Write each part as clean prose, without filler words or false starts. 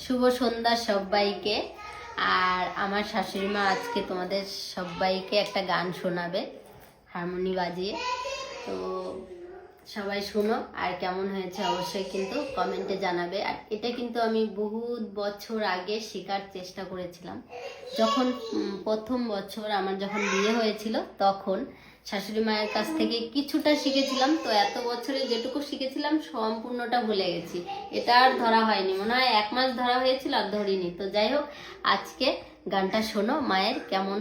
শুভ সন্ধ্যা সবাইকে। আর আমার শাশুড়ি মা আজকে তোমাদের সবাইকে একটা গান শোনাবে হারমোনি বাজিয়ে। তো সবাই শুনো, আর কেমন হয়েছে অবশ্যই কিন্তু কমেন্টে জানাবে। আর এটা কিন্তু আমি বহুত বছর আগে শেখার চেষ্টা করেছিলাম, যখন প্রথম বছর আমার যখন বিয়ে হয়েছিল তখন শাশুড়ি মায়ের কাছ থেকে কিছুটা শিখেছিলাম। তো এত বছরে যেটুকু শিখেছিলাম সম্পূর্ণটা ভুলে গেছি, এটা আর ধরা হয়নি, মনে হয় 1 মাস ধরা হয়েছিল আর ধরিনি। তো যাই হোক, আজকে গানটা শোনো, মায়ের কেমন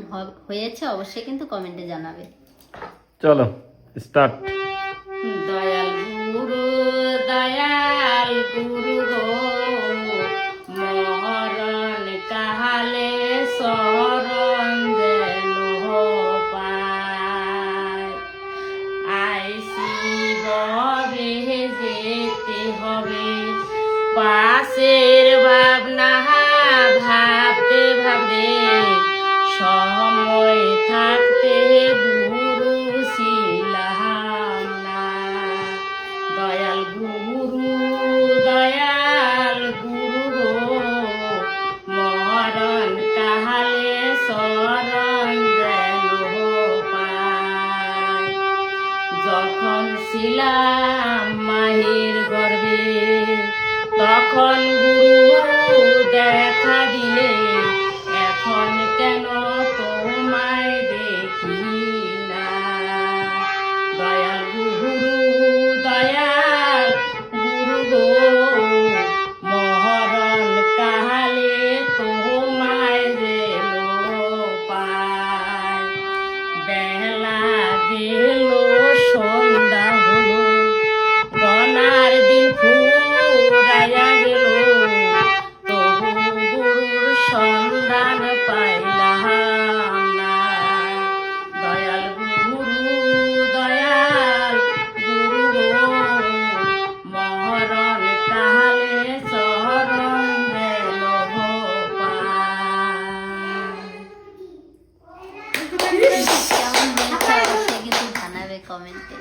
হয়েছে অবশ্যই কিন্তু কমেন্টে জানাবে। চলো স্টার্ট। দয়াল গুরু দয়াল গুরু গো, মরণ কাহালে শরণ যেন পায়। আইসি ববে যেতে হবে, পাশের ভাবনা ভাবতে ভাবতে সময় থাকতে গুরু ছিলাম না। দয়াল গুরু গো, মরণ কাহালে শরণ যেন পায়। যখন ছিলাম মায়ের গর্ভে তখন গুরু দেখা দিলে, এখন কেন তোমায় দেখি না। দয়াল গুরু গো, মরণ কাহালে তোমায় যেন পায়। বেলা গেল সন্ধ্যা হলো, গনার দিন ফুরাইয়া গেল, তবু গুরুর সন্ধান পাইলাম না। দয়াল গুরু গো, মরণ কাহালে শরণ যেন পায়। কেমন হয়েছে অবশ্যই কিন্তু জানাবে কমেন্টে।